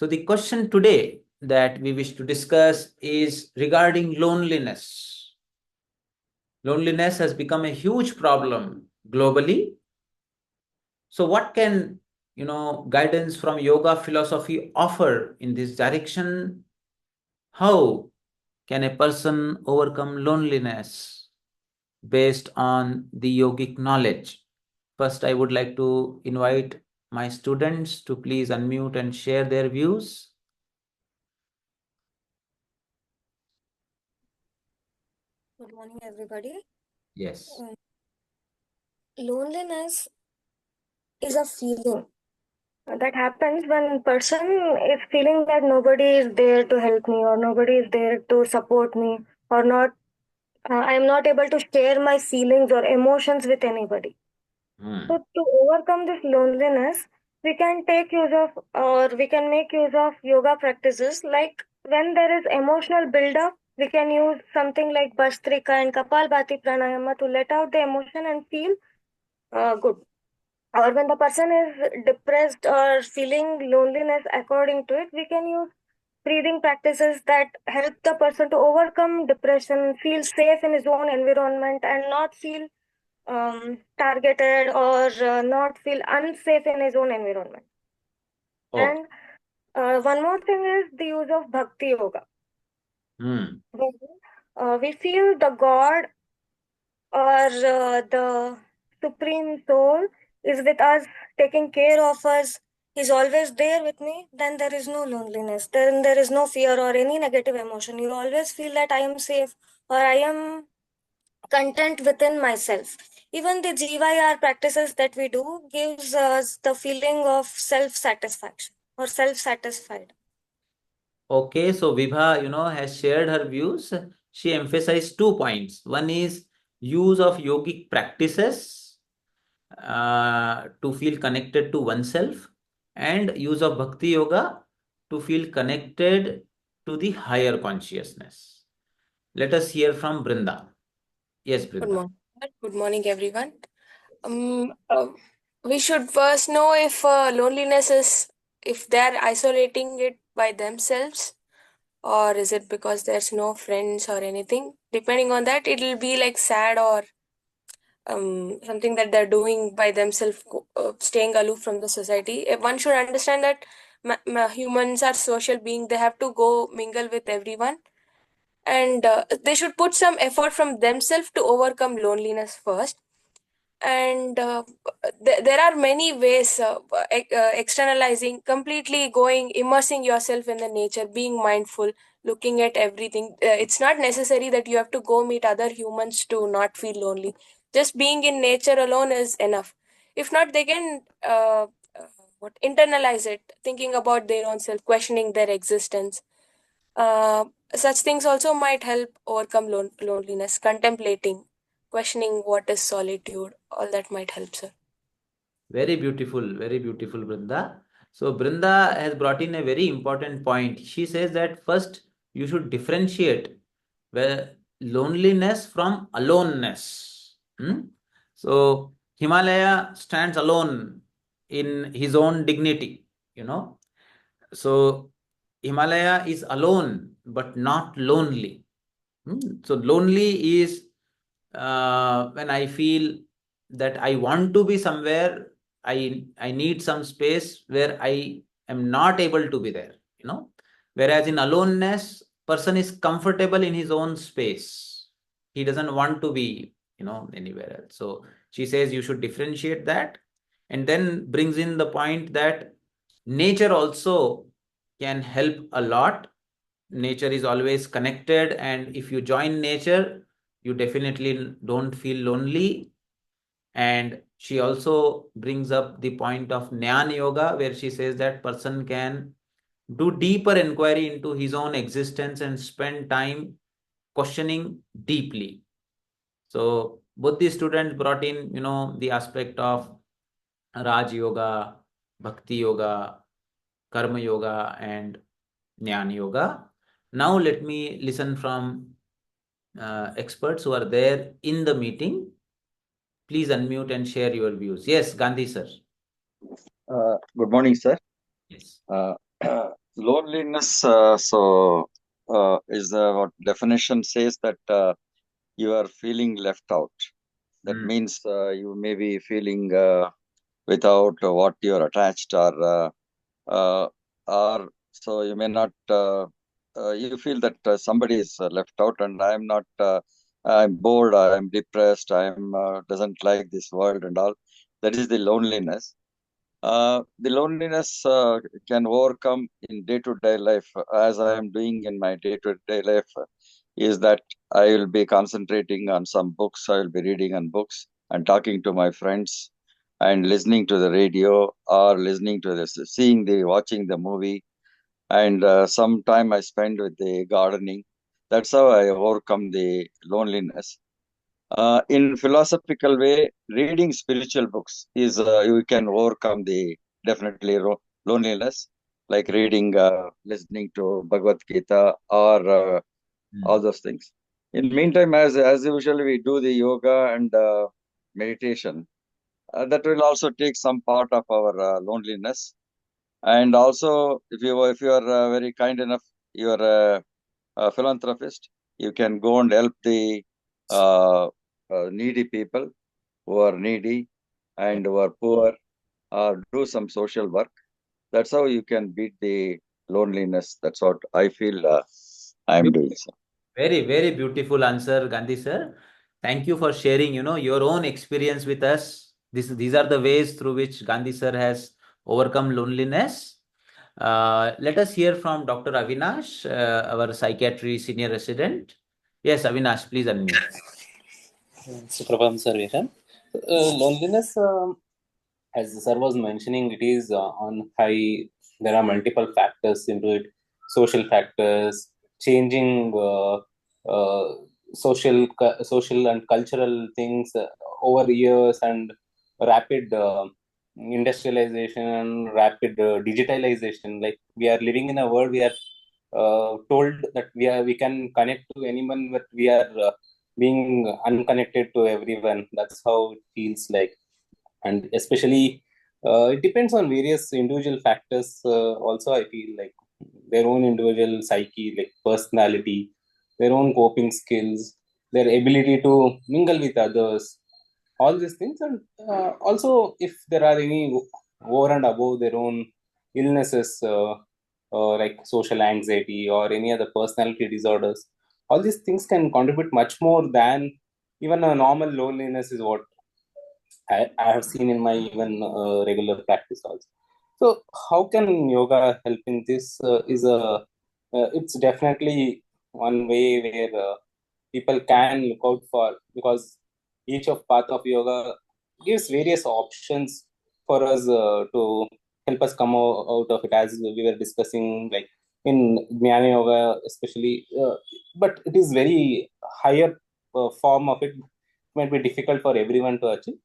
So the question today that we wish to discuss is regarding loneliness. Loneliness has become a huge problem globally. So what can, guidance from yoga philosophy offer in this direction? How can a person overcome loneliness based on the yogic knowledge? First, I would like to invite my students to please unmute and share their views. Good morning, everybody. Yes. Loneliness is a feeling that happens when person is feeling that nobody is there to help me or nobody is there to support me or not. I am not able to share my feelings or emotions with anybody. So to overcome this loneliness, we can take use of or we can make use of yoga practices like when there is emotional buildup. We can use something like Bhastrika and Kapalbhati pranayama to let out the emotion and feel good. Or when the person is depressed or feeling loneliness according to it, we can use breathing practices that help the person to overcome depression, feel safe in his own environment, and not feel targeted or not feel unsafe in his own environment. Oh. And one more thing is the use of bhakti yoga. Hmm. We feel the God or the supreme soul is with us, taking care of us, he's always there with me, then there is no loneliness, then there is no fear or any negative emotion. You always feel that I am safe or I am content within myself. Even the GYR practices that we do gives us the feeling of self-satisfaction or self-satisfied. Okay, so Vibha, has shared her views. She emphasized 2 points. One is use of yogic practices to feel connected to oneself, and use of bhakti yoga to feel connected to the higher consciousness. Let us hear from Brinda. Yes, Good Brinda. morning. Good morning, everyone. Um, uh, we should first know if loneliness is if they're isolating it by themselves, or is it because there's no friends or anything. Depending on that, it'll be like sad or something that they're doing by themselves, staying aloof from the society. One should understand that humans are social beings. They have to go mingle with everyone, and they should put some effort from themselves to overcome loneliness first. And there are many ways, externalizing, completely going, immersing yourself in the nature, being mindful, looking at everything. It's not necessary that you have to go meet other humans to not feel lonely. Just being in nature alone is enough. If not, they can internalize it, thinking about their own self, questioning their existence. uh, Such things also might help overcome loneliness, contemplating, questioning what is solitude, all that might help, sir. Very beautiful, Brinda. So, Brinda has brought in a very important point. She says that first you should differentiate where loneliness from aloneness. So, Himalaya stands alone in his own dignity, you know. So, Himalaya is alone but not lonely. So, lonely is when I feel that I want to be somewhere, I need some space where I am not able to be there, Whereas in aloneness, person is comfortable in his own space. He doesn't want to be, anywhere else. So she says you should differentiate that, and then brings in the point that nature also can help a lot. Nature is always connected, and if you join nature, you definitely don't feel lonely. And she also brings up the point of Jnana Yoga, where she says that person can do deeper inquiry into his own existence and spend time questioning deeply. So both the students brought in, the aspect of Raj Yoga, Bhakti Yoga, Karma Yoga, and Jnana Yoga. Now let me listen from experts who are there in the meeting. Please unmute and share your views. Yes, Gandhi sir. Good morning, sir. Yes. Uh, Loneliness, is what definition says that you are feeling left out. That Mm. means you may be feeling without what you're attached, uh, or so you may not. You feel that somebody is left out, and I'm not. I'm bored. I'm depressed. I'm doesn't like this world and all. That is the loneliness. The loneliness can overcome in day-to-day life, as I am doing in my day-to-day life, is that I will be concentrating on some books. I will be reading on books and talking to my friends and listening to the radio or listening to this, watching the movie, and some time I spend with the gardening. That's how I overcome the loneliness. In philosophical way, reading spiritual books is you can overcome the definitely loneliness, like reading, listening to Bhagavad Gita or all Mm. those things. In meantime, as usual, we do the yoga and meditation. That will also take some part of our loneliness. And also, if you are very kind enough, you are a philanthropist. You can go and help the uh, needy people who are needy and who are poor, or do some social work. That's how you can beat the loneliness. That's what I feel I'm doing. So. Very, very beautiful answer, Gandhi sir. Thank you for sharing, your own experience with us. These are the ways through which Gandhi sir has overcome loneliness. Let us hear from Dr. Avinash, our psychiatry senior resident. Yes, Avinash, please unmute. Suprabham sir, loneliness, as sir was mentioning, it is on high. There are multiple factors into it: social factors, changing uh, social and cultural things over years, and rapid industrialization, rapid digitalization. Like, we are living in a world, we are told that we can connect to anyone, but we are being unconnected to everyone. That's how it feels like. And especially it depends on various individual factors. Also, I feel like their own individual psyche, like personality, their own coping skills, their ability to mingle with others, all these things. And also, if there are any over and above their own illnesses, like social anxiety or any other personality disorders, all these things can contribute much more than even a normal loneliness, is what I have seen in my even regular practice also. So, how can yoga help in this? It's definitely one way where people can look out for, because each of path of yoga gives various options for us to help us come out of it, as we were discussing, like in Jnana Yoga especially. But it is very higher form of it. Might be difficult for everyone to achieve.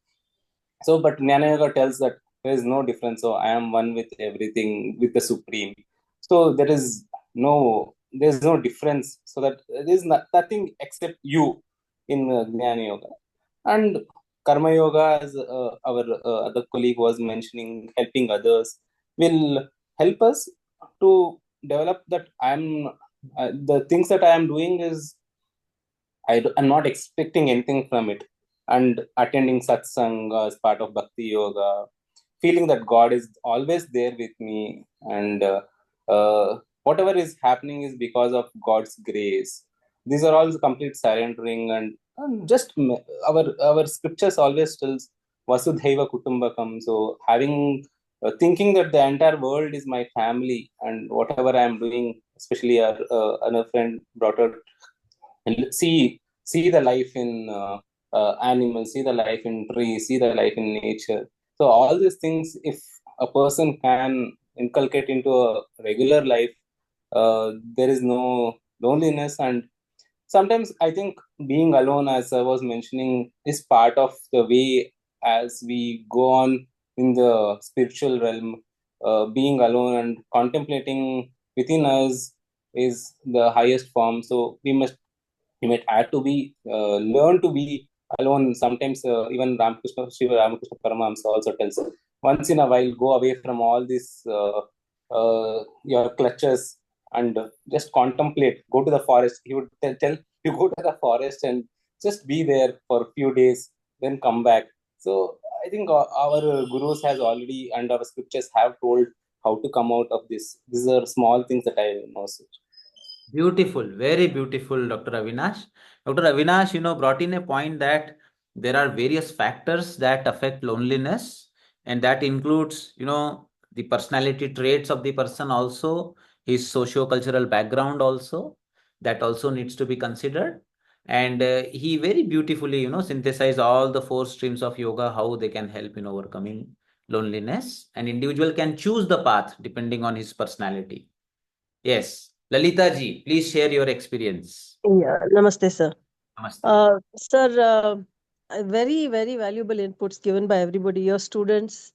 So, but Jnana Yoga tells that there is no difference. So, I am one with everything, with the Supreme. So, there's no difference. So that there is nothing except you in Jnana Yoga. And Karma Yoga, as our other colleague was mentioning, helping others, will help us to develop that the things that I am doing is I'm not expecting anything from it. And attending satsang as part of bhakti yoga, feeling that God is always there with me, and whatever is happening is because of God's grace. These are all complete surrendering, and just our scriptures always tells Vasudhaiva Kutumbakam. So having thinking that the entire world is my family, and whatever I am doing, especially our another friend brought out, and see the life in animals, see the life in trees, see the life in nature. So all these things, if a person can inculcate into a regular life, there is no loneliness. And sometimes I think being alone, as I was mentioning, is part of the way as we go on in the spiritual realm. Being alone and contemplating within us is the highest form. So we might have to be learn to be alone sometimes. Even Ramakrishna, Sri Ramakrishna Paramahamsa also tells, once in a while, go away from all this your clutches and just contemplate. Go to the forest. He would tell you, go to the forest and just be there for a few days, then come back. So I think our gurus has already, and our scriptures have told how to come out of this. These are small things that I know. Beautiful, very beautiful, Dr. Avinash. Dr. Avinash, brought in a point that there are various factors that affect loneliness, and that includes, the personality traits of the person also, his socio-cultural background also, that also needs to be considered. And he very beautifully, synthesized all the four streams of yoga, how they can help in overcoming loneliness. An individual can choose the path depending on his personality. Yes. Lalita ji, please share your experience. Yeah, namaste, sir. Namaste. Sir, very, very valuable inputs given by everybody, your students,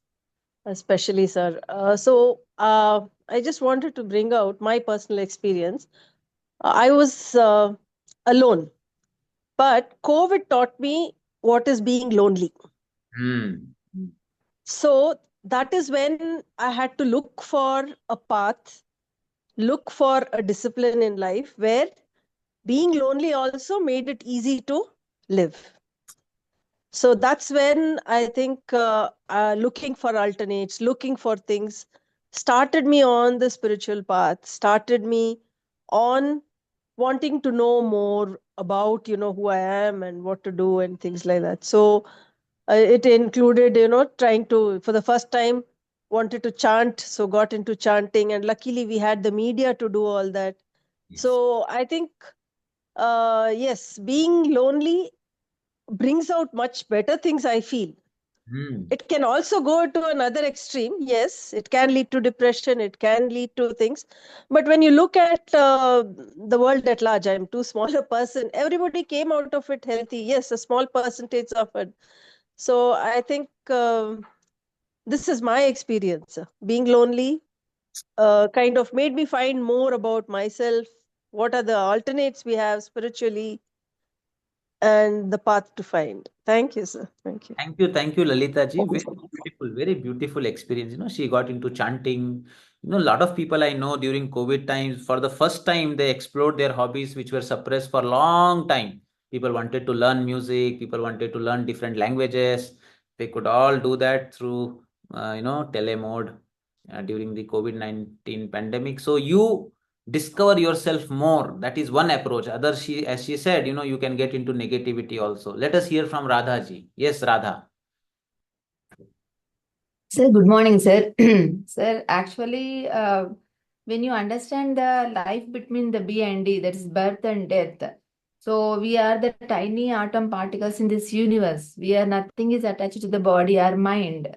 especially, sir. I just wanted to bring out my personal experience. I was alone, but COVID taught me what is being lonely. Hmm. So that is when I had to look for a path, look for a discipline in life where being lonely also made it easy to live. So that's when I think looking for alternates, looking for things started me on the spiritual path, started me on wanting to know more about, who I am and what to do and things like that. So it included, trying to, for the first time, wanted to chant. So got into chanting, and luckily we had the media to do all that. Yes. So I think, yes, being lonely brings out much better things, I feel. Hmm. It can also go to another extreme. Yes, it can lead to depression, it can lead to things. But when you look at the world at large, I'm too small a person. Everybody came out of it healthy. Yes, a small percentage of it. So I think this is my experience. Being lonely kind of made me find more about myself. What are the alternates we have spiritually and the path to find? Thank you, sir. Thank you. Thank you, Lalita ji. Very beautiful experience. She got into chanting. A lot of people I know during COVID times, for the first time, they explored their hobbies which were suppressed for a long time. People wanted to learn music, people wanted to learn different languages. They could all do that through, tele mode during the COVID-19 pandemic. So you discover yourself more. That is one approach. Other, as she said, you can get into negativity also. Let us hear from Radha ji. Yes, Radha. Sir, good morning, sir. Sir, actually, when you understand the life between the B and D, that is birth and death. So we are the tiny atom particles in this universe. We are nothing is attached to the body or mind.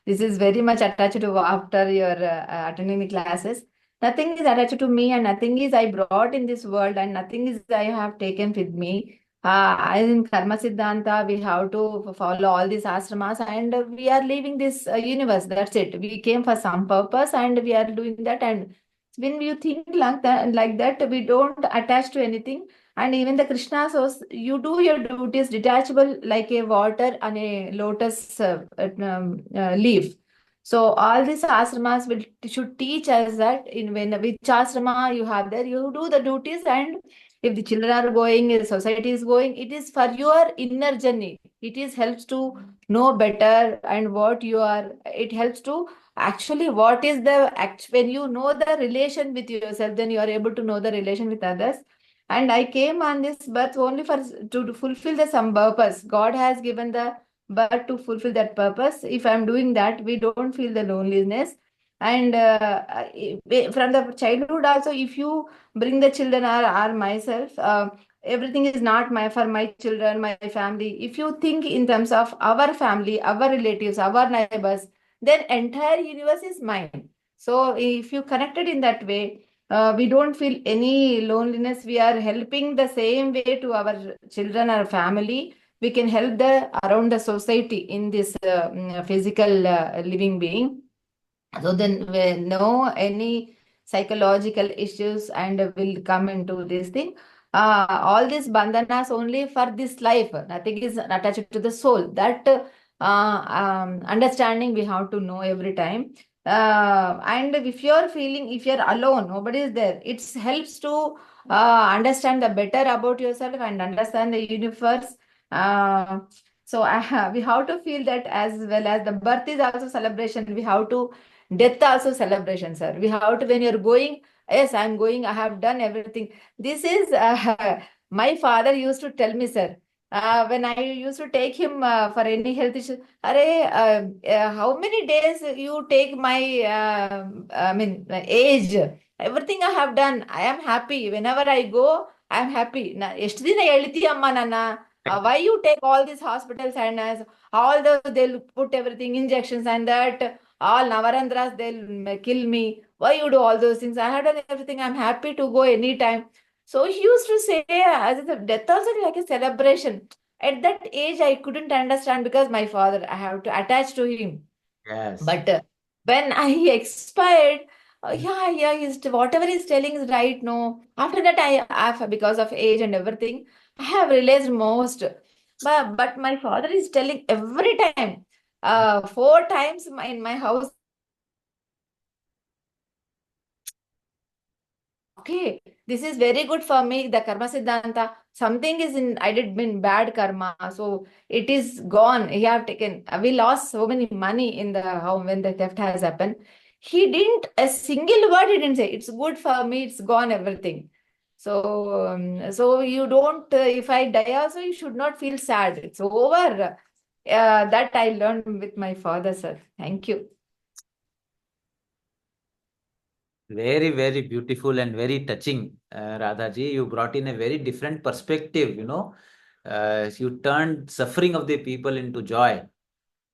This is very much attached to after your attending the classes. Nothing is attached to me, and nothing is I brought in this world, and nothing is I have taken with me. In Karma Siddhanta, we have to follow all these ashramas, and we are leaving this universe. That's it. We came for some purpose, and we are doing that. And when you think like that, we don't attach to anything. And even the Krishna says, you do your duties detachable like a water on a lotus leaf. So all these ashramas should teach us that in when which ashrama you have there, you do the duties, and if the children are going, if the society is going, it is for your inner journey. It is helps to know better and what you are. It helps to actually what is the act when you know the relation with yourself, then you are able to know the relation with others. And I came on this birth only for to fulfill the some purpose. God has given the birth to fulfill that purpose. If I'm doing that, we don't feel the loneliness. And from the childhood also, if you bring the children or myself, everything is not my for my children, my family. If you think in terms of our family, our relatives, our neighbors, then entire universe is mine. So if you connected in that way, we don't feel any loneliness. We are helping the same way to our children or family. We can help the around the society in this physical living being. So then we know any psychological issues and will come into this thing. All these bandhanas only for this life. Nothing is attached to the soul. That understanding we have to know every time. And if you're feeling, if you're alone, nobody is there, it helps to understand the better about yourself and understand the universe. Uh, we have to feel that as well as the birth is also celebration. We have to death also celebration, sir. We have to, when you're going, yes, I'm going, I have done everything. This is my father used to tell me, sir. When I used to take him for any health issue, how many days you take my, my age? Everything I have done, I am happy. Whenever I go, I am happy. ಎಷ್ಟು ದಿನ ಹೇಳ್ತೀಯಮ್ಮ ನನ್ನ? Why you take all these hospitals and all those, they'll put everything, injections and that, all Navarandras, they'll kill me. Why you do all those things? I have done everything. I'm happy to go anytime. So he used to say, as if death also like a celebration. At that age, I couldn't understand because my father, I have to attach to him. Yes. But when I expired, yeah, whatever he's telling is right. No, after that, because of age and everything, I have realized most. But my father is telling every time, 4 times in my house. Okay, this is very good for me. The karma siddhanta, something is in, I did been bad karma, so it is gone. He have taken. We lost so many money in the home when the theft has happened. He didn't a single word. He didn't say it's good for me. It's gone everything. So you don't. If I die also, you should not feel sad. It's over. That I learned with my father, sir. Thank you. Very, very beautiful and very touching, Radhaji. You brought in a very different perspective, you turned suffering of the people into joy.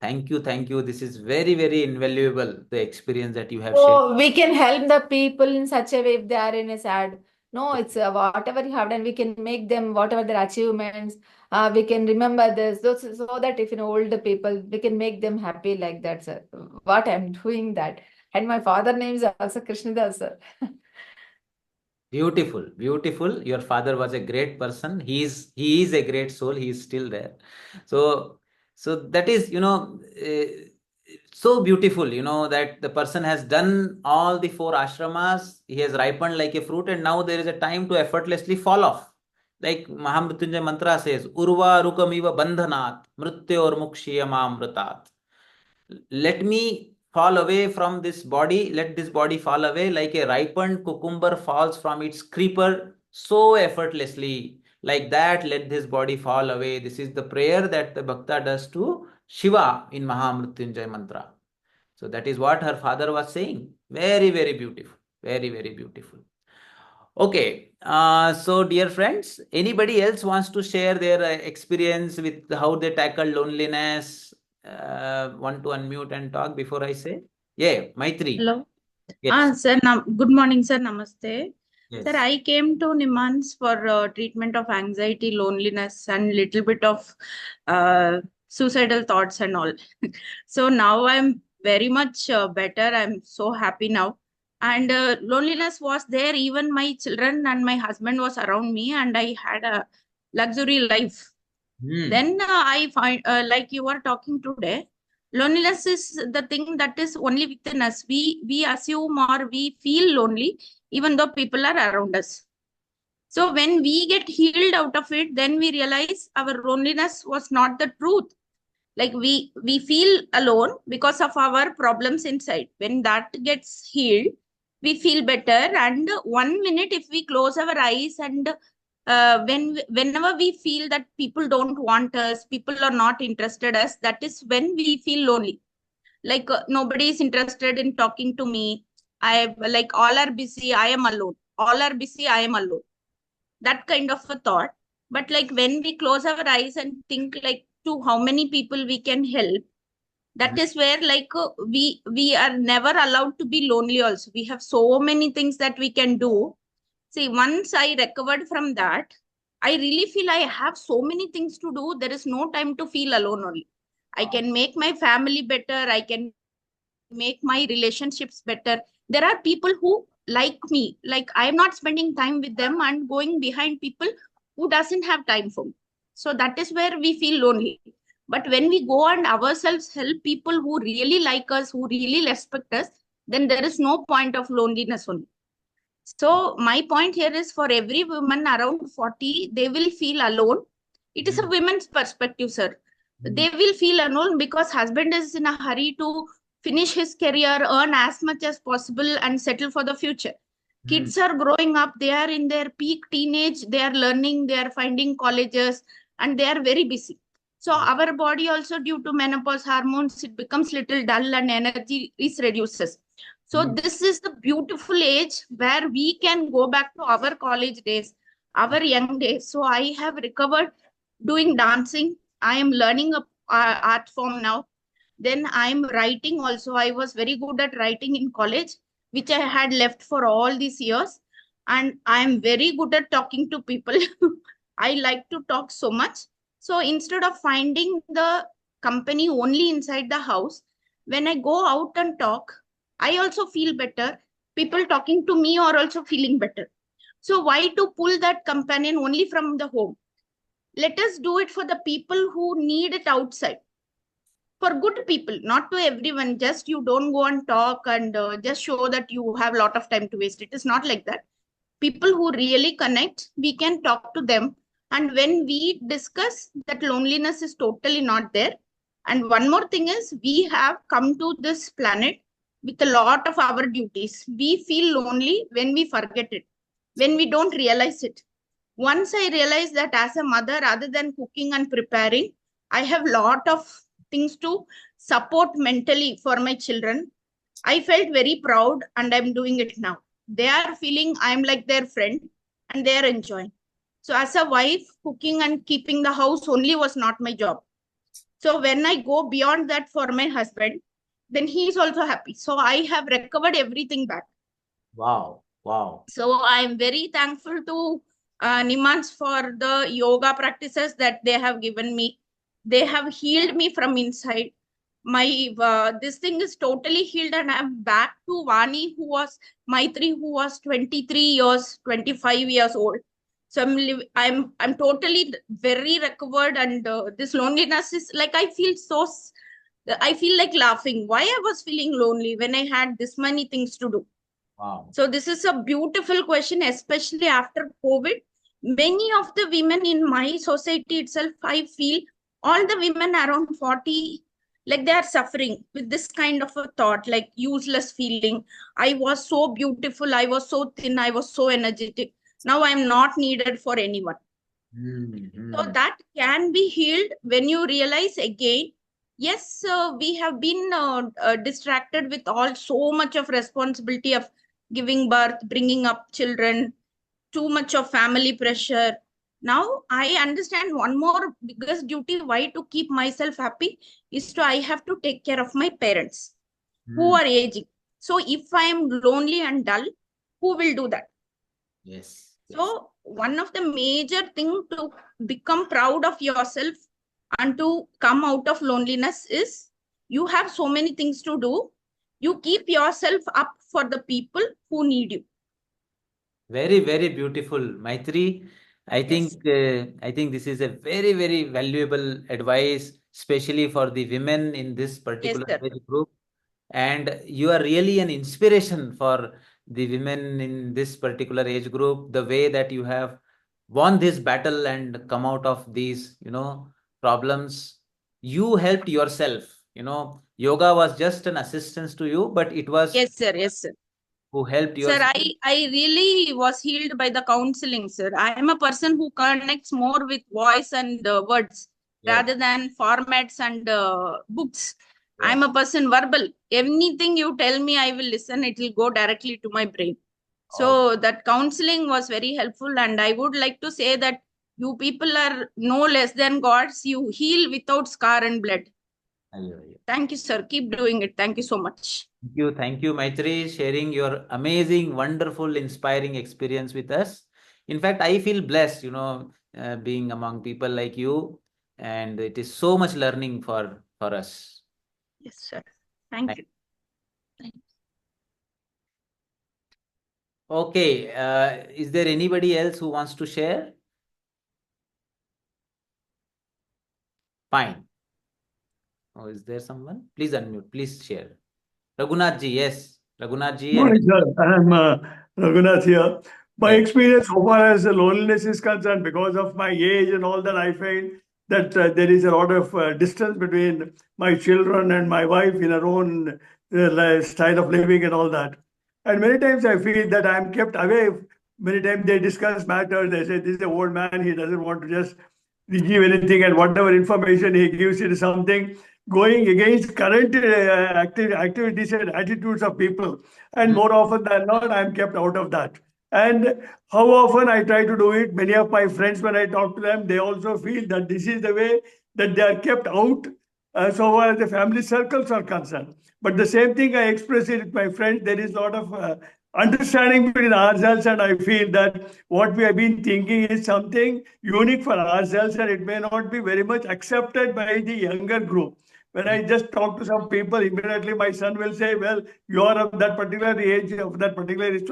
Thank you, thank you. This is very, very invaluable, the experience that you have shared. So we can help the people in such a way if they are in a sad. No, it's whatever you have done, we can make them whatever their achievements. We can remember this, so that if older people, we can make them happy like that, sir. What I'm doing that, and my father name is also Krishnadas, sir. Beautiful, beautiful. Your father was a great person. He is a great soul. He is still there. So that is, so beautiful, that the person has done all the 4 ashramas. He has ripened like a fruit, and now there is a time to effortlessly fall off. Like Mahamrutyunjay mantra says, Urva rukamiva bandhanat, mrityor mukshiyamamritat. Let me fall away from this body, let this body fall away like a ripened cucumber falls from its creeper so effortlessly. Like that, let this body fall away. This is the prayer that the Bhakta does to Shiva in Mahamrutyunjay mantra. So that is what her father was saying. Very, very beautiful. Very, very beautiful. Okay, so dear friends, anybody else wants to share their experience with how they tackle loneliness? Want to unmute and talk before I say? Yeah, Maitri. Hello. Yes. Sir. Good morning, sir. Namaste. Yes. Sir, I came to Nimans for treatment of anxiety, loneliness, and little bit of suicidal thoughts and all. So now I'm very much better. I'm so happy now. And loneliness was there. Even my children and my husband was around me, and I had a luxury life. Then I find, like you are talking today, loneliness is the thing that is only within us. We assume or we feel lonely, even though people are around us. So when we get healed out of it, then we realize our loneliness was not the truth. Like we feel alone because of our problems inside. When that gets healed, we feel better. And 1 minute, if we close our eyes and whenever we feel that people don't want us, people are not interested us, that is when we feel lonely. Like nobody is interested in talking to me. I like all are busy. I am alone. All are busy. I am alone. That kind of a thought. But like when we close our eyes and think like to how many people we can help, that is where like we are never allowed to be lonely. Also, we have so many things that we can do. See, once I recovered from that, I really feel I have so many things to do. There is no time to feel alone only. I can make my family better. I can make my relationships better. There are people who like me. Like I'm not spending time with them and going behind people who doesn't have time for me. So that is where we feel lonely. But when we go and ourselves help people who really like us, who really respect us, then there is no point of loneliness only. So my point here is, for every woman around 40, they will feel alone. It is a women's perspective, sir. They will feel alone because husband is in a hurry to finish his career, earn as much as possible and settle for the future. Kids are growing up, they are in their peak teenage, they are learning, they are finding colleges, and they are very busy. So our body also, due to menopause hormones, it becomes little dull and energy is reduces. So this is the beautiful age where we can go back to our college days, our young days. So I have recovered doing dancing. I am learning a art form now. Then I'm writing also. I was very good at writing in college, which I had left for all these years. And I'm very good at talking to people. I like to talk so much. So instead of finding the company only inside the house, when I go out and talk, I also feel better. People talking to me are also feeling better. So why to pull that companion only from the home? Let us do it for the people who need it outside. For good people, not to everyone. Just you don't go and talk and just show that you have a lot of time to waste. It is not like that. People who really connect, we can talk to them. And when we discuss that, loneliness is totally not there. And one more thing is, we have come to this planet with a lot of our duties. We feel lonely when we forget it, when we don't realize it. Once I realized that as a mother, rather than cooking and preparing, I have a lot of things to support mentally for my children. I felt very proud and I'm doing it now. They are feeling I'm like their friend and they are enjoying. So as a wife, cooking and keeping the house only was not my job. So when I go beyond that for my husband, then he is also happy. So I have recovered everything back. Wow. Wow. So I'm very thankful to Nimans for the yoga practices that they have given me. They have healed me from inside. My this thing is totally healed, and I'm back to Vani, who was Maitri, who was 23 years, 25 years old. So I'm totally very recovered, and this loneliness is like I feel like laughing. Why I was feeling lonely when I had this many things to do? Wow. So this is a beautiful question, especially after COVID. Many of the women in my society itself, I feel all the women around 40, like they are suffering with this kind of a thought, like useless feeling. I was so beautiful, I was so thin, I was so energetic. Now I'm not needed for anyone. So that can be healed when you realize again, yes, we have been distracted with all so much of responsibility of giving birth, bringing up children, too much of family pressure. Now I understand one more biggest duty why to keep myself happy is to I have to take care of my parents who are aging. So if I am lonely and dull, who will do that? Yes. So one of the major thing to become proud of yourself and to come out of loneliness is, you have so many things to do. You keep yourself up for the people who need you. Very, very beautiful, Maitri. Yes. I think this is a very, very valuable advice, especially for the women in this Yes, particular sir. age group. And you are really an inspiration for the women in this particular age group. The way that you have won this battle and come out of these, problems. You helped yourself. Yoga was just an assistance to you, but it was Yes, sir. Yes, sir. who helped Sir, yourself. I really was healed by the counseling, sir. I am a person who connects more with voice and words Yes. rather than formats and books. Yes. I'm a person verbal. Anything you tell me, I will listen. It will go directly to my brain. Oh, So that counseling was very helpful. And I would like to say that you people are no less than gods. You heal without scar and blood. ayyo. Thank you, sir. Keep doing it. Thank you so much. Thank you, Maitri, sharing your amazing, wonderful, inspiring experience with us. In fact, I feel blessed, being among people like you, and it is so much learning for us. Yes, sir. Thank you. Okay, is there anybody else who wants to share? Fine. Oh, is there someone? Please unmute. Please share. Raghunath ji, yes. Raghunath ji and Morning, sir. I'm Raghunath here. My yes. experience so far as loneliness is concerned, because of my age and all that, I find that there is a lot of distance between my children and my wife in our own style of living and all that. And many times I feel that I'm kept away. Many times they discuss matters. They say, this is an old man. He doesn't want to just give anything, and whatever information he gives, it is something going against current activities and attitudes of people. And more often than not, I'm kept out of that. And how often I try to do it, many of my friends, when I talk to them, they also feel that this is the way that they are kept out so far as the family circles are concerned. But the same thing I express it with my friends. There is a lot of understanding between ourselves, and I feel that what we have been thinking is something unique for ourselves, and it may not be very much accepted by the younger group. When I just talk to some people, immediately my son will say, well, you are of that particular age, of that particular age,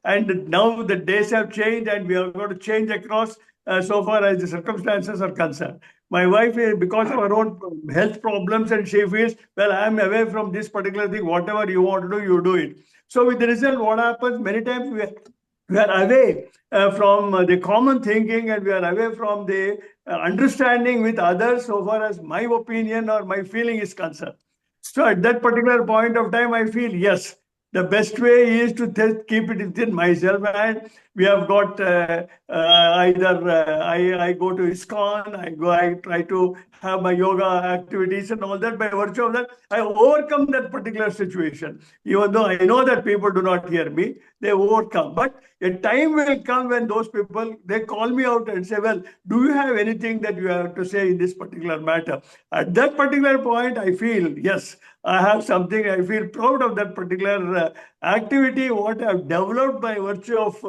and now the days have changed and we are going to change across so far as the circumstances are concerned. My wife, because of her own health problems, and she feels, well, I'm away from this particular thing. Whatever you want to do, you do it. So with the result, what happens, many times we are away from the common thinking, and we are away from the understanding with others so far as my opinion or my feeling is concerned. So at that particular point of time, I feel, yes, the best way is to keep it within myself. And we have got either I go to ISKCON, I try to have my yoga activities and all that. By virtue of that, I overcome that particular situation. Even though I know that people do not hear me, they overcome. But a time will come when those people, they call me out and say, well, do you have anything that you have to say in this particular matter? At that particular point, I feel, yes, I have something. I feel proud of that particular activity, what I've developed by virtue of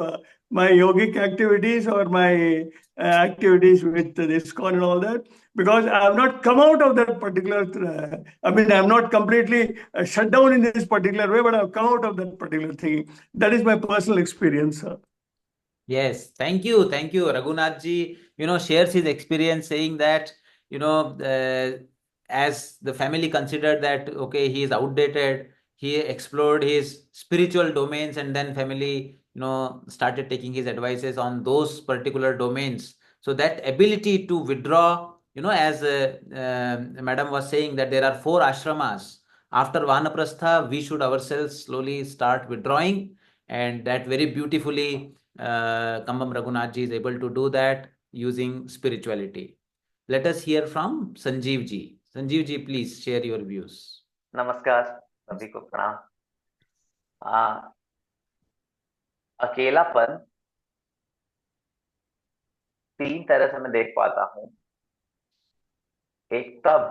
my yogic activities or my activities with this con and all that, because I have not come out of that particular, I'm not completely shut down in this particular way, but I've come out of that particular thing. That is my personal experience, sir. Yes, thank you. Thank you. Raghunath ji, shares his experience saying that, as the family considered that, okay, he is outdated, he explored his spiritual domains, and then family, started taking his advices on those particular domains. So that ability to withdraw, as Madam was saying, that there are 4 ashramas. After Vanaprastha, we should ourselves slowly start withdrawing, and that very beautifully Kambam Raghunath ji is able to do that using spirituality. Let us hear from Sanjeev ji. Sanjeev ji, please share your views. नमस्कार, सभी को प्रणाम। अकेलापन 3 तरह से मैं देख पाता हूँ। एक तब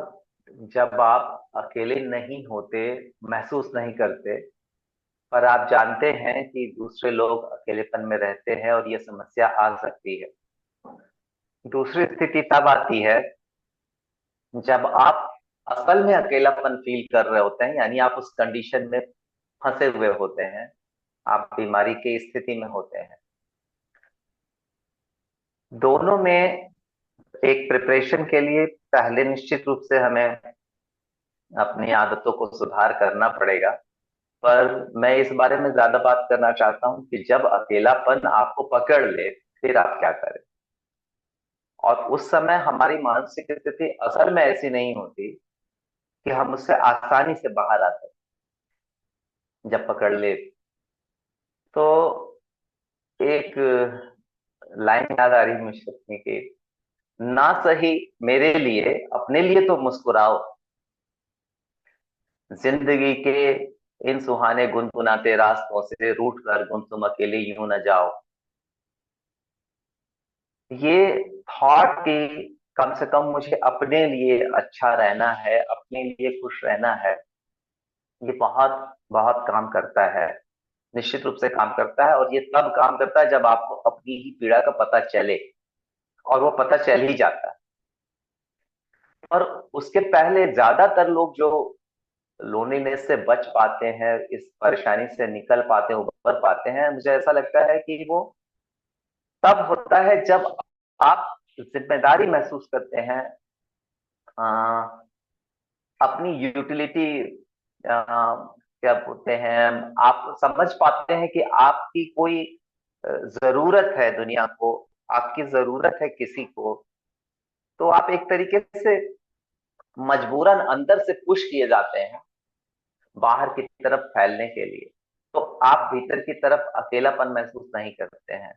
जब आप अकेले नहीं होते, महसूस नहीं करते, पर आप जानते हैं कि दूसरे लोग अकेलेपन में रहते हैं और ये समस्या आ सकती है। दूसरी स्थिति तब आती है जब आप असल में अकेलापन फील कर रहे होते हैं, यानी आप उस कंडीशन में फंसे हुए होते हैं, आप बीमारी की स्थिति में होते हैं। दोनों में एक प्रिपरेशन के लिए पहले निश्चित रूप से हमें अपनी आदतों को सुधार करना पड़ेगा, पर मैं इस बारे में ज्यादा बात करना चाहता हूं कि जब अकेलापन आपको पकड़ ले, फिर आप क्या करें। और उस समय हमारी मानसिक स्थिति असल में ऐसी नहीं होती कि हम उससे आसानी से बाहर आ सकते। जब पकड़ ले तो एक लाइन याद आ रही मुझे की, ना सही मेरे लिए, अपने लिए तो मुस्कुराओ, जिंदगी के इन सुहाने गुनगुनाते रास्तों से रूठ कर गुम तुम अकेले यूं न जाओ। ये थॉट की कम से कम मुझे अपने लिए अच्छा रहना है, अपने लिए खुश रहना है, ये बहुत बहुत काम करता है, निश्चित रूप से काम करता है। और ये तब काम करता है जब आपको अपनी ही पीड़ा का पता चले, और वो पता चल ही जाता है। और उसके पहले ज्यादातर लोग जो लोनलीनेस से बच पाते हैं, इस परेशानी से निकल पाते हैं, उबर पाते हैं, मुझे ऐसा लगता है कि वो तब होता है जब आप जिम्मेदारी महसूस करते हैं अपनी यूटिलिटी क्या बोलते हैं, आप समझ पाते हैं कि आपकी कोई जरूरत है दुनिया को, आपकी जरूरत है किसी को, तो आप एक तरीके से मजबूरन अंदर से पुश किए जाते हैं बाहर की तरफ फैलने के लिए, तो आप भीतर की तरफ अकेलापन महसूस नहीं करते हैं।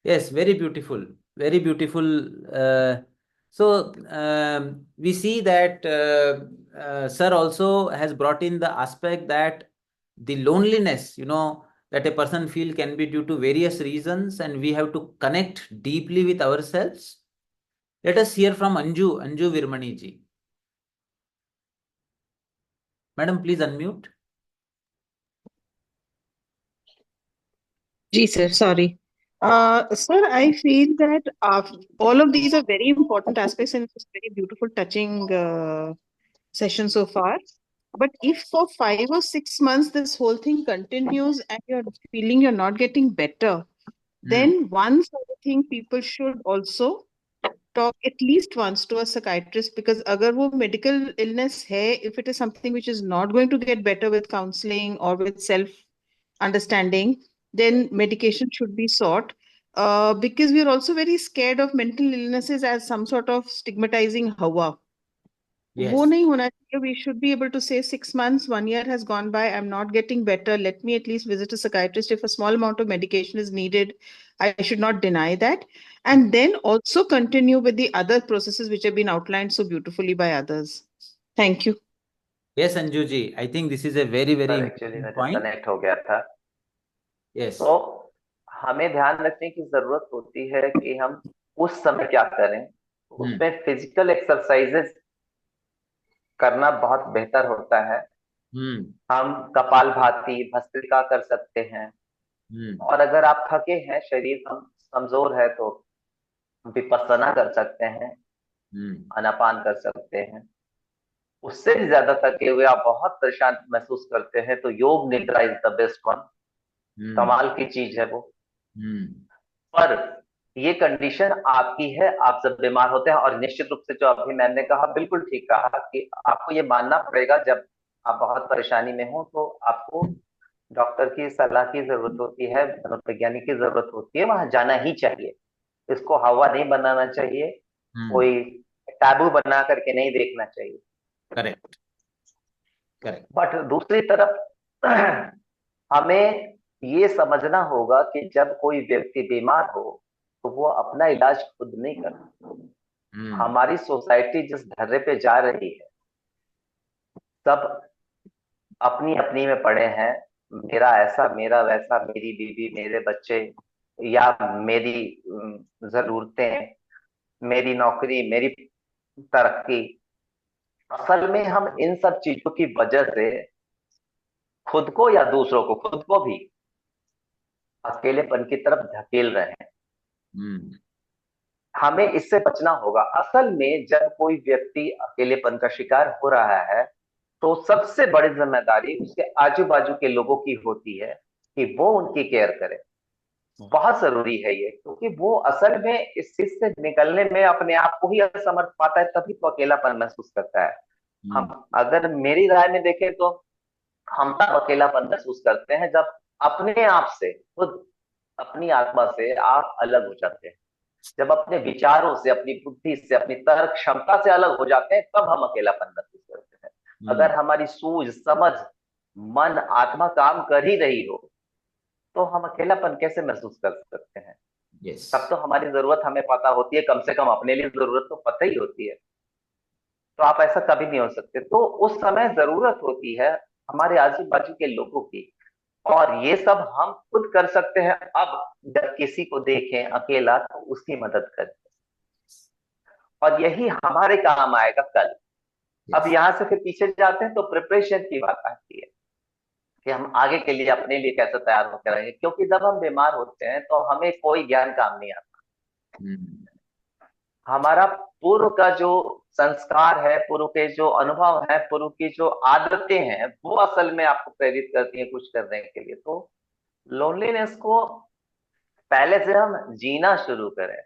Yes, very beautiful, very beautiful. We see that sir also has brought in the aspect that the loneliness, that a person feel can be due to various reasons, and we have to connect deeply with ourselves. Let us hear from Anju Virmani ji. Madam, please unmute. Ji, sir, sorry. Sir, I feel that all of these are very important aspects in this very beautiful, touching session so far. But if for 5 or 6 months this whole thing continues and you're feeling you're not getting better, then once I think people should also talk at least once to a psychiatrist, because agar wo medical illness hai, if it is something which is not going to get better with counseling or with self understanding, then medication should be sought. Because we are also very scared of mental illnesses as some sort of stigmatizing hawa. वो Yes. नहीं होना चाहिए. We should be able to say 6 months, 1 year has gone by, I'm not getting better. Let me at least visit a psychiatrist. If a small amount of medication is needed, I should not deny that. And then also continue with the other processes which have been outlined so beautifully by others. Thank you. Yes, Anju ji, I think this is a very, very actually important मैं point. Disconnect हो गया था। Yes. तो हमें ध्यान रखने की जरूरत होती है कि हम उस समय क्या करें। उसमें फिजिकल एक्सरसाइजेस करना बहुत बेहतर होता है। हम कपालभाति, भस्त्रिका कर सकते हैं। और अगर आप थके हैं, शरीर कमजोर है, तो विपस्सना कर सकते हैं, आनापान कर सकते हैं। उससे भी ज्यादा थके हुए आप बहुत परेशान महसूस करते हैं, तो योग निद्रा इज द बेस्ट वन। कमाल की चीज है वो। पर ये कंडीशन आपकी है, आप जब बीमार होते हैं। और निश्चित रूप से जो अभी मैंने कहा, बिल्कुल ठीक कहा कि आपको ये मानना पड़ेगा, जब आप बहुत परेशानी में हो तो आपको डॉक्टर की सलाह की जरूरत होती है, मनोवैज्ञानिक की जरूरत होती है, वहां जाना ही चाहिए। इसको हवा नहीं बनाना चाहिए, कोई टैबू बना करके नहीं देखना चाहिए। Correct, correct. बट दूसरी तरफ हमें ये समझना होगा कि जब कोई व्यक्ति बीमार हो तो वो अपना इलाज खुद नहीं करता। हमारी सोसाइटी जिस ढर्रे पे जा रही है, सब अपनी अपनी में पड़े हैं। मेरा ऐसा, मेरा वैसा, मेरी बीवी, मेरे बच्चे, या मेरी जरूरतें, मेरी नौकरी, मेरी तरक्की। असल में हम इन सब चीजों की वजह से खुद को या दूसरों को, खुद को भी अकेलेपन की तरफ धकेल रहे हैं। हमें इससे बचना होगा। असल में जब कोई व्यक्ति अकेलेपन का शिकार हो रहा है, तो सबसे बड़ी जिम्मेदारी उसके आजू बाजू के लोगों की होती है कि वो उनकी केयर करे। बहुत जरूरी है ये, क्योंकि वो असल में इस चीज से निकलने में अपने आप को ही असमर्थ पाता है, तभी तो अकेलापन महसूस करता है। हम अगर मेरी राय में देखें तो हम तब अकेलापन महसूस करते हैं जब अपने आप से, खुद अपनी आत्मा से आप अलग हो जाते हैं। जब अपने विचारों से, अपनी बुद्धि से, अपनी तर्क क्षमता से अलग हो जाते हैं, तब हम अकेलापन महसूस करते हैं। अगर हमारी सूझ, समझ, मन, आत्मा काम कर ही रही हो, तो हम अकेलापन कैसे महसूस कर सकते हैं? yes. तब तो हमारी जरूरत हमें पता होती है, कम से कम अपने लिए जरूरत तो पता ही होती है। तो आप ऐसा कभी नहीं हो सकते। तो उस समय जरूरत होती है हमारे आजू बाजू के लोगों की, और ये सब हम खुद कर सकते हैं। अब जब किसी को देखें अकेला तो उसकी मदद करें, और यही हमारे काम आएगा कल। अब यहां से फिर पीछे जाते हैं तो प्रिपरेशन की बात आती है कि हम आगे के लिए अपने लिए कैसे तैयार होकर रहेंगे। क्योंकि जब हम बीमार होते हैं तो हमें कोई ज्ञान काम नहीं आता। हमारा पूर्व का जो संस्कार है, पूर्व के जो अनुभव है, पूर्व की जो आदतें हैं, वो असल में आपको प्रेरित करती हैं कुछ करने के लिए। तो लोनलीनेस को पहले से हम जीना शुरू करें।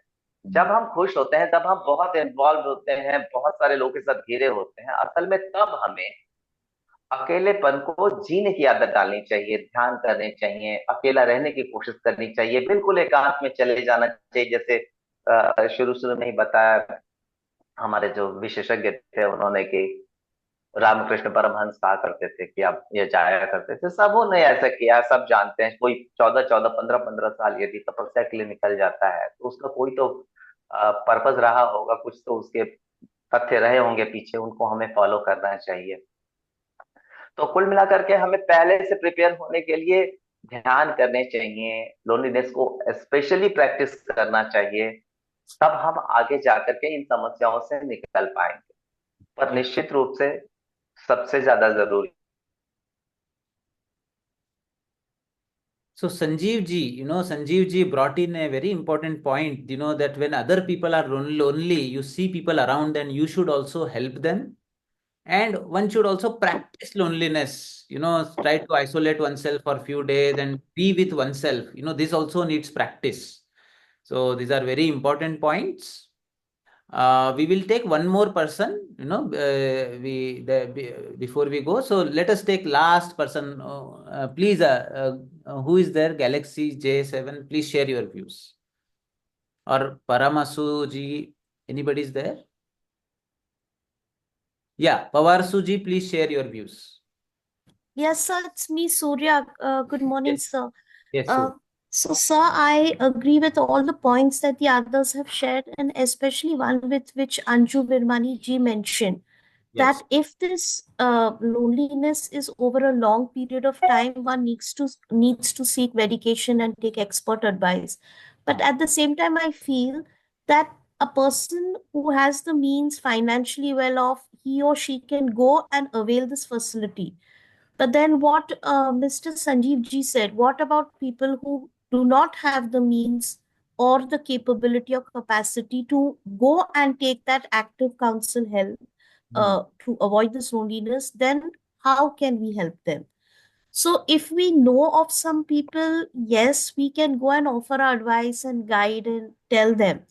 जब हम खुश होते हैं, तब हम बहुत इन्वॉल्व होते हैं, बहुत सारे लोगों के साथ घिरे होते हैं, असल में तब हमें अकेलेपन को जीने की आदत डालनी चाहिए, ध्यान करने चाहिए, अकेला रहने की कोशिश करनी चाहिए, बिल्कुल एकांत में चले जाना चाहिए। जैसे शुरू शुरू में ही बताया हमारे जो विशेषज्ञ थे उन्होंने कि रामकृष्ण परमहंस कहा करते थे कि आप ये जाया करते थे, सबों ने ऐसा किया, सब जानते हैं। कोई 14-14, 15-15 साल यदि तपस्या के लिए निकल जाता है तो उसका कोई तो पर्पस रहा होगा, कुछ तो उसके तथ्य रहे होंगे पीछे, उनको हमें फॉलो करना चाहिए। तो कुल मिलाकर के हमें पहले से प्रिपेयर होने के लिए ध्यान करने चाहिए, लोनलीनेस को स्पेशली प्रैक्टिस करना चाहिए, तब हम आगे जाकर के इन समस्याओं से निकल पाएंगे। पर निश्चित रूप से सबसे ज्यादा जरूरी। So Sanjeev ji, Sanjeev ji brought in a very important point, that when other people are lonely, you see people around and you should also help them. And one should also practice loneliness, try to isolate oneself for a few days and be with oneself. This also needs practice. So these are very important points. We will take one more person, before we go. So let us take last person. Please, who is there? Galaxy J7, please share your views. Or Paramasu ji, anybody is there? Yeah, Pavarsu ji, please share your views. Yes, sir, it's me, Surya. Good morning, Yes, sir. yes, Uh, Surya. so, sir, I agree with all the points that the others have shared, and especially one with which Anju Virmani ji mentioned Yes. that if this loneliness is over a long period of time, one needs to seek medication and take expert advice. But at the same time, I feel that a person who has the means, financially well off, he or she can go and avail this facility. But then what Mr. Sanjeev ji said, what about people who do not have the means or the capability or capacity to go and take that active counsel help to avoid this loneliness? Then how can we help them? So if we know of some people, yes, we can go and offer our advice and guide and tell them.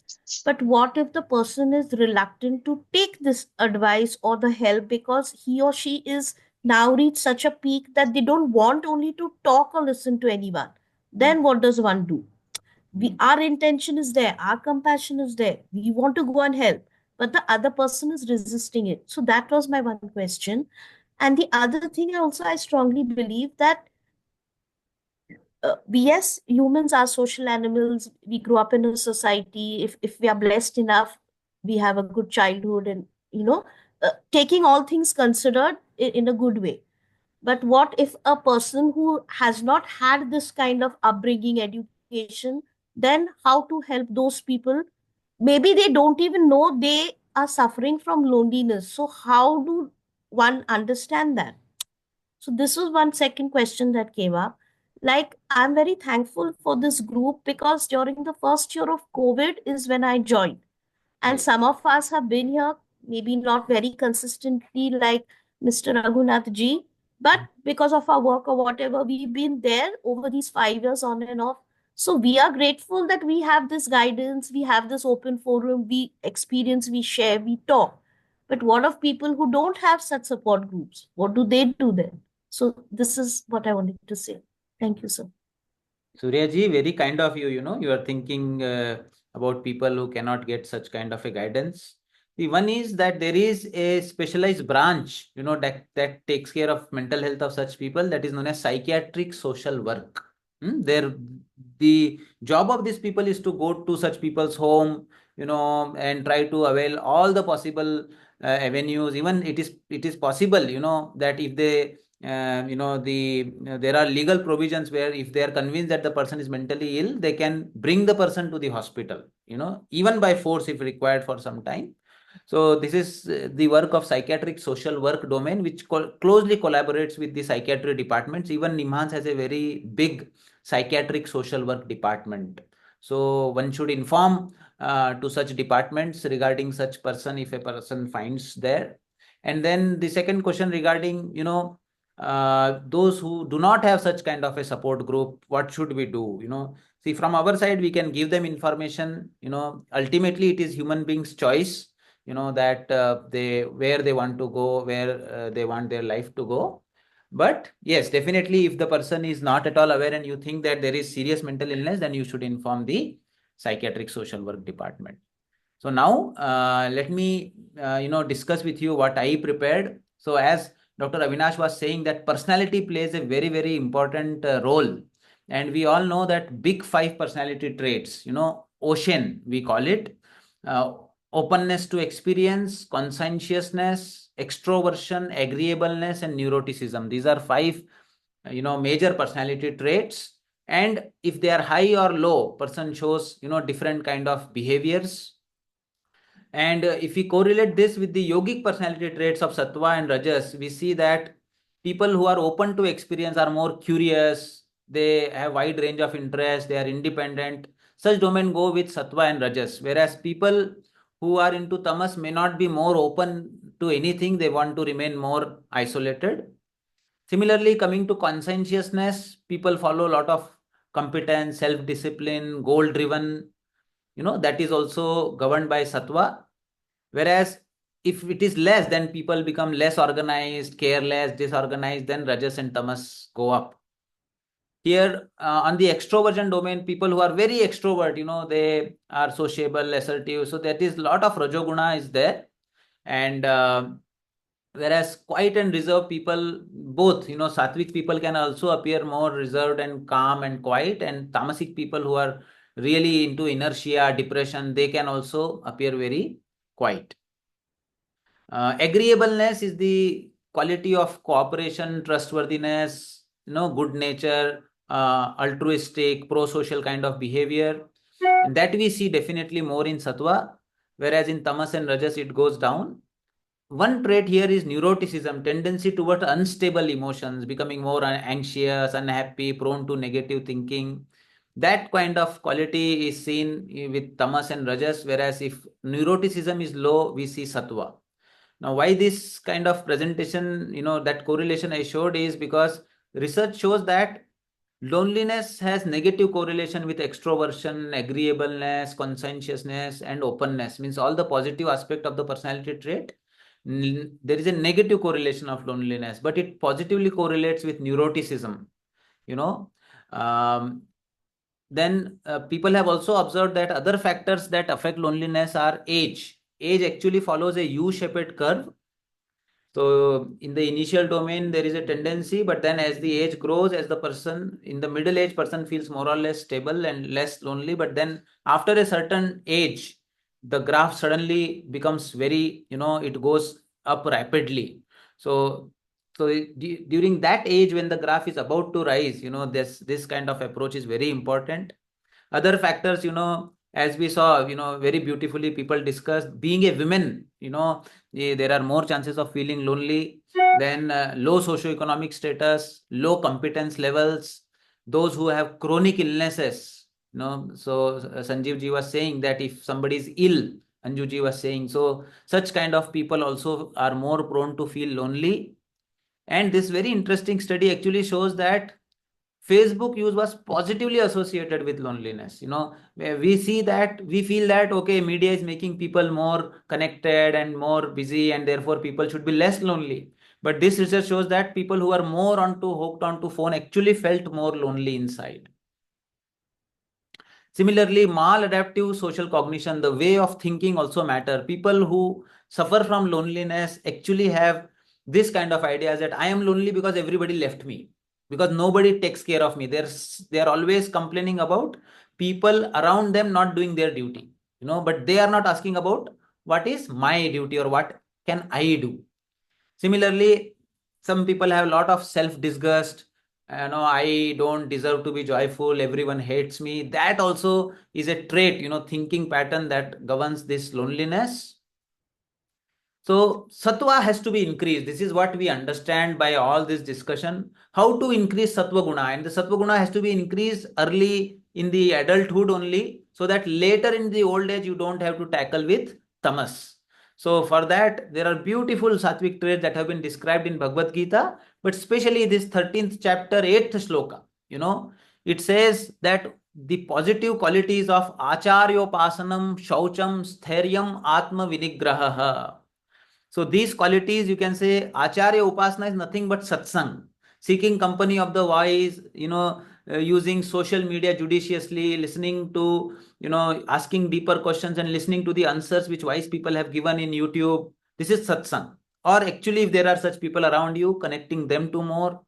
But what if the person is reluctant to take this advice or the help because he or she is now reached such a peak that they don't want only to talk or listen to anyone? Then what does one do? Our intention is there, our compassion is there, we want to go and help, but the other person is resisting it. So that was my one question. And the other thing also, I strongly believe that yes, humans are social animals. We grow up in a society. If we are blessed enough, we have a good childhood, and taking all things considered in a good way. But what if a person who has not had this kind of upbringing, education, then how to help those people? Maybe they don't even know they are suffering from loneliness. So how do one understand that? So this was one second question that came up. Like, I'm very thankful for this group because during the first year of COVID is when I joined. And Yes. some of us have been here, maybe not very consistently like Mr. Raghunath ji, but because of our work or whatever, we've been there over these 5 years on and off. So we are grateful that we have this guidance, we have this open forum, we experience, we share, we talk. But what of people who don't have such support groups? What do they do then? So this is what I wanted to say. Thank you, sir. Surya ji, very kind of you, you are thinking about people who cannot get such kind of a guidance. The one is that there is a specialized branch, that takes care of mental health of such people, that is known as psychiatric social work. The job of these people is to go to such people's home, and try to avail all the possible avenues. Even it is possible, that if they there are legal provisions where if they are convinced that the person is mentally ill, they can bring the person to the hospital, even by force if required for some time. So this is the work of psychiatric social work domain, which closely collaborates with the psychiatry departments. Even Nimhans has a very big psychiatric social work department. So one should inform to such departments regarding such person if a person finds there. And then the second question regarding, those who do not have such kind of a support group, what should we do? See, from our side, we can give them information. Ultimately, it is human beings' choice. That where they want to go, where they want their life to go. But yes, definitely, if the person is not at all aware and you think that there is serious mental illness, then you should inform the psychiatric social work department. So now, let me discuss with you what I prepared. So as Dr. Avinash was saying, that personality plays a very, very important role. And we all know that big 5 personality traits, ocean, we call it, uh, openness to experience, conscientiousness, extroversion, agreeableness, and neuroticism. These are 5, major personality traits. And if they are high or low, person shows, different kind of behaviors. And if we correlate this with the yogic personality traits of Sattva and Rajas, we see that people who are open to experience are more curious, they have wide range of interest, they are independent. Such domain go with Sattva and Rajas, whereas people who are into Tamas may not be more open to anything, they want to remain more isolated. Similarly, coming to conscientiousness, people follow a lot of competence, self-discipline, goal-driven, that is also governed by Sattva. Whereas if it is less, then people become less organized, careless, disorganized, then Rajas and Tamas go up. Here, on the extroversion domain, people who are very extrovert, they are sociable, assertive. So that is lot of Rajoguna is there. And whereas quiet and reserved people, both, Sattvic people can also appear more reserved and calm and quiet. And Tamasic people who are really into inertia, depression, they can also appear very quiet. Agreeableness is the quality of cooperation, trustworthiness, good nature, altruistic, pro-social kind of behavior. And that we see definitely more in Sattva, whereas in Tamas and Rajas it goes down. One trait here is neuroticism, tendency towards unstable emotions, becoming more anxious, unhappy, prone to negative thinking. That kind of quality is seen with Tamas and Rajas, whereas if neuroticism is low, we see Sattva. Now, why this kind of presentation, that correlation I showed is because research shows that loneliness has negative correlation with extroversion, agreeableness, conscientiousness, and openness. Means all the positive aspect of the personality trait. There is a negative correlation of loneliness, but it positively correlates with neuroticism. Then people have also observed that other factors that affect loneliness are age. Age actually follows a U-shaped curve. So in the initial domain, there is a tendency, but then as the age grows, as the person in the middle age person feels more or less stable and less lonely. But then after a certain age, the graph suddenly becomes very, it goes up rapidly. So during that age, when the graph is about to rise, this kind of approach is very important. Other factors, as we saw, very beautifully people discussed, being a woman, there are more chances of feeling lonely. Then low socioeconomic status, low competence levels, those who have chronic illnesses, so Sanjeev ji was saying that if somebody is ill, Anju ji was saying, so such kind of people also are more prone to feel lonely. And this very interesting study actually shows that Facebook use was positively associated with loneliness. Where we see that, we feel that, okay, media is making people more connected and more busy, and therefore people should be less lonely. But this research shows that people who are more hooked onto phone actually felt more lonely inside. Similarly, maladaptive social cognition, the way of thinking also matter. People who suffer from loneliness actually have this kind of ideas that I am lonely because everybody left me, because nobody takes care of me. They're always complaining about people around them not doing their duty, but they are not asking about what is my duty or what can I do. Similarly, some people have a lot of self-disgust. I don't deserve to be joyful. Everyone hates me. That also is a trait, thinking pattern that governs this loneliness. So sattva has to be increased. This is what we understand by all this discussion. How to increase sattva guna, and the sattva guna has to be increased early in the adulthood only, so that later in the old age you don't have to tackle with tamas. So for that, there are beautiful sattvic traits that have been described in Bhagavad Gita, but especially this 13th chapter, 8th shloka, it says that the positive qualities of acharyopasanam, shaucham, sthairyam, atma vinigraha. So these qualities, you can say acharya upasana is nothing but satsang, seeking company of the wise, using social media judiciously, listening to, asking deeper questions and listening to the answers which wise people have given in YouTube. This is satsang. Or actually, if there are such people around you, connecting them to more.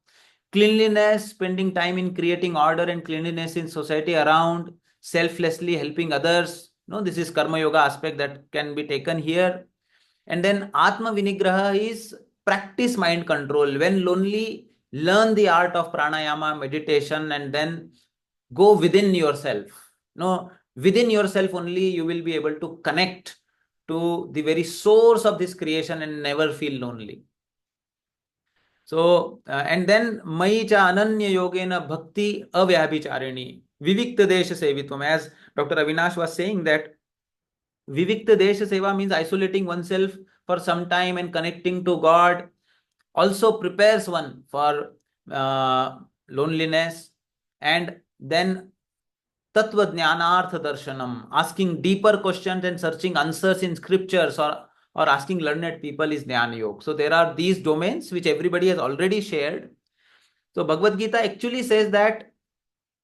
Cleanliness, spending time in creating order and cleanliness in society around, selflessly helping others. This is karma yoga aspect that can be taken here. And then Atma Vinigraha is practice mind control. When lonely, learn the art of pranayama, meditation, and then go within yourself. Within yourself only you will be able to connect to the very source of this creation and never feel lonely. So, and then Mai cha ananya yogena bhakti avyabhicharini vivikta desha sevitvam. As Dr. Avinash was saying that Vivikta Desha Seva means isolating oneself for some time and connecting to God, also prepares one for loneliness. And then Tattva Jnanartha Darshanam, asking deeper questions and searching answers in scriptures or asking learned people is Jnana Yoga. So there are these domains which everybody has already shared. So Bhagavad Gita actually says that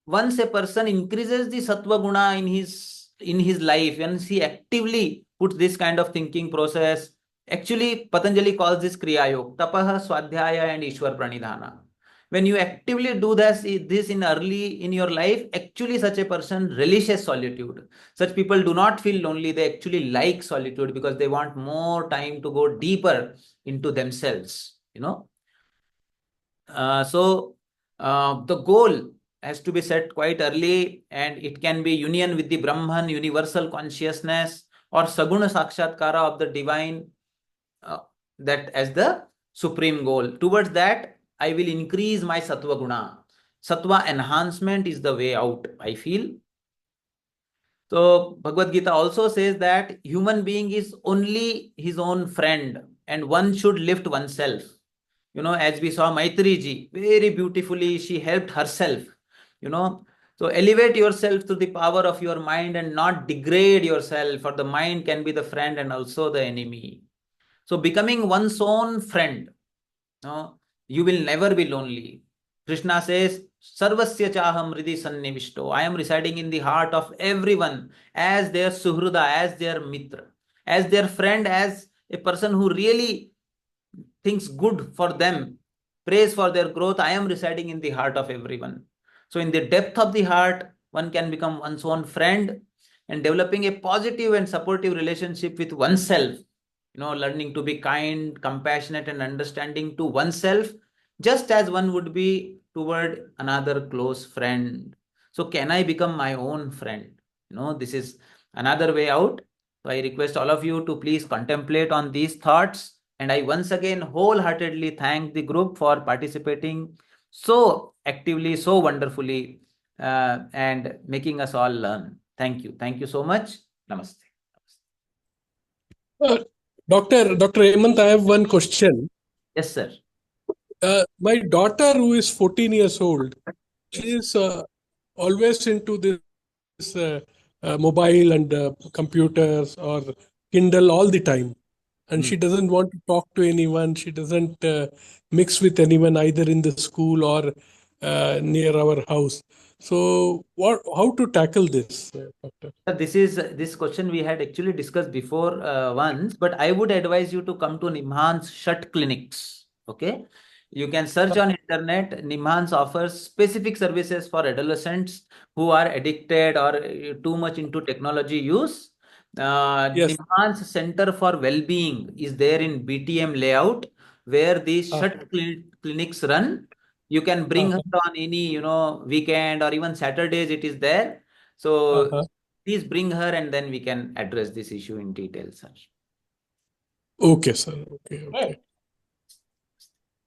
once a person increases the sattva guna in his life, once he actively puts this kind of thinking process, actually Patanjali calls this kriya yoga, tapaha, swadhyaya and ishwar pranidhana. When you actively do this in early in your life, actually such a person relishes solitude. Such people do not feel lonely, they actually like solitude because they want more time to go deeper into themselves. The goal has to be set quite early, and it can be union with the Brahman, universal consciousness, or Saguna Sakshatkara of the divine, that as the supreme goal. Towards that, I will increase my Sattva Guna. Sattva enhancement is the way out, I feel. So Bhagavad Gita also says that human being is only his own friend and one should lift oneself. As we saw Maitri ji, very beautifully, she helped herself, So elevate yourself to the power of your mind and not degrade yourself, for the mind can be the friend and also the enemy. So becoming one's own friend, you will never be lonely. Krishna says, Sarvasya chaham hridi sannivishto. I am residing in the heart of everyone as their suhruda, as their mitra, as their friend, as a person who really thinks good for them, prays for their growth. I am residing in the heart of everyone. So in the depth of the heart, one can become one's own friend, and developing a positive and supportive relationship with oneself, learning to be kind, compassionate, and understanding to oneself, just as one would be toward another close friend. So can I become my own friend? This is another way out. So I request all of you to please contemplate on these thoughts. And I once again wholeheartedly thank the group for participating so actively, so wonderfully, and making us all learn. Thank you. Thank you so much. Namaste. Dr. Hemant, I have one question. Yes, sir. My daughter, who is 14 years old, she is always into this mobile and computers or Kindle all the time. And she doesn't want to talk to anyone. She doesn't mix with anyone either in the school or near our house. So, how to tackle this, Doctor? This question we had actually discussed before once, but I would advise you to come to Nimhan's Shut clinics. Okay, you can search on internet. Nimhan's offers specific services for adolescents who are addicted or too much into technology use. Yes. Nimhan's Center for Well-being is there in BTM layout, where these Shut clinics run. You can bring her on any weekend or even Saturdays. It is there. So please bring her and then we can address this issue in detail, sir. Okay, sir. Okay.